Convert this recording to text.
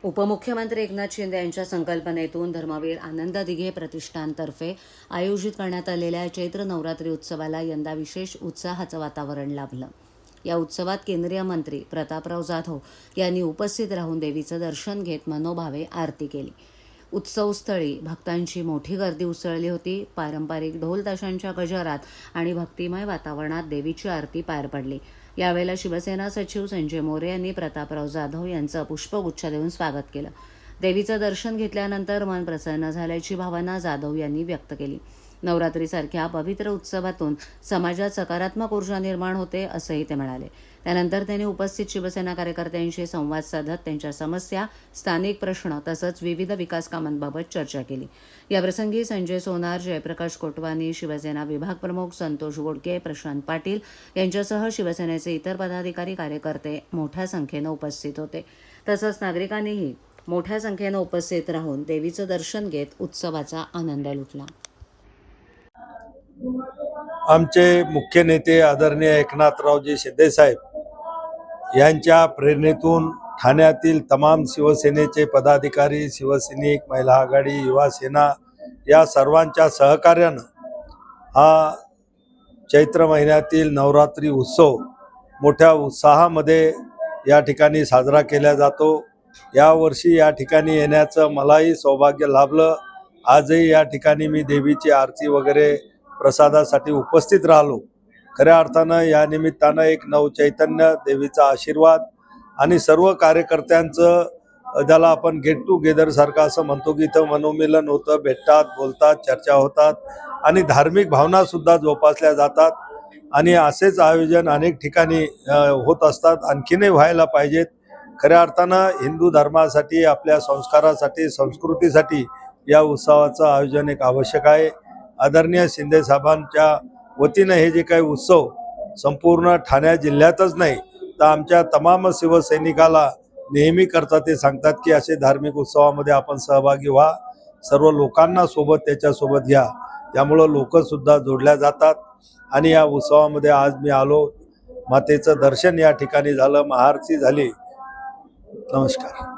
उपमुख्यमंत्री एकनाथ शिंदे यांच्या संकल्पनेतून धर्मवीर आनंद दिघे प्रतिष्ठानतर्फे आयोजित करण्यात आलेल्या चैत्र नवरात्री उत्सवाला यंदा विशेष उत्साहाचं वातावरण लाभलं। या उत्सवात केंद्रीय मंत्री प्रतापराव जाधव यांनी उपस्थित राहून देवीचं दर्शन घेत मनोभावे आरती केली। उत्सवस्थळी भक्तांची मोठी गर्दी उसळली होती। पारंपरिक ढोल ताशांच्या गजरात आणि भक्तिमय वातावरणात देवीची आरती पार पडली। यावेळेला शिवसेना सचिव संजय मोरे यांनी प्रतापराव जाधव यांचं पुष्पगुच्छ देऊन स्वागत केलं। देवीचं दर्शन घेतल्यानंतर मन प्रसन्न झाल्याची भावना जाधव यांनी व्यक्त केली। नवरात्रीसारख्या पवित्र उत्सवातून समाजात सकारात्मक ऊर्जा निर्माण होते असंही ते म्हणाले। त्यानंतर त्यांनी उपस्थित शिवसेना कार्यकर्त्यांशी संवाद साधत त्यांच्या समस्या, स्थानिक प्रश्न तसंच विविध विकास कामांबाबत चर्चा केली। याप्रसंगी संजय सोनार, जयप्रकाश कोटवानी, शिवसेना विभाग प्रमुख संतोष बोडके, प्रशांत पाटील यांच्यासह शिवसेनेचे इतर पदाधिकारी, कार्यकर्ते मोठ्या संख्येने उपस्थित होते। तसंच नागरिकांनीही मोठ्या संख्येने उपस्थित राहून देवीचं दर्शन घेत उत्सवाचा आनंद लुटला। आमचे मुख्य नेते आदरणीय एकनाथरावजी शिंदे साहेब यांच्या प्रेरणेतून ठाण्यातील तमाम शिवसेनेचे पदाधिकारी, शिवसैनिक, महिला आघाडी, युवा सेना या सर्वांच्या सहकार्यानं हा चैत्र महिन्यातील नवरात्री उत्सव मोठ्या उत्साहामध्ये या ठिकाणी साजरा केला जातो। यावर्षी या ठिकाणी येण्याचं मलाही सौभाग्य लाभलं। आजही या ठिकाणी मी देवीची आरती वगैरे प्रसादासाठी उपस्थित राहिलो। खऱ्या अर्थानं या निमित्तानं एक नवचैतन्य, देवीचा आशीर्वाद आणि सर्व कार्यकर्त्यांचं ज्याला आपण गेट टुगेदर सारखं असं म्हणतो की इथं मनोमिलन होतं, भेटतात, बोलतात, चर्चा होतात आणि धार्मिक भावना सुद्धा जोपासल्या जातात आणि असेच आयोजन अनेक ठिकाणी होत असतात, आणखीनही व्हायला पाहिजेत। खऱ्या अर्थानं हिंदू धर्मासाठी, आपल्या संस्कारासाठी, संस्कृतीसाठी या उत्सवाचं आयोजन एक आवश्यक आहे। आदरणीय शिंदे साहेबांच्या वतीनं हे जे काही उत्सव संपूर्ण ठाणे जिल्ह्यातच नाही तर आमच्या तमाम शिवसैनिकाला नेहमी करतात, ते सांगतात की असे धार्मिक उत्सवामध्ये आपण सहभागी व्हा, सर्व लोकांना सोबत त्याच्यासोबत घ्या। त्यामुळं लोकसुद्धा जोडल्या जातात आणि या उत्सवामध्ये आज मी आलो, मातेचं दर्शन या ठिकाणी झालं, महाआरती झाली। नमस्कार।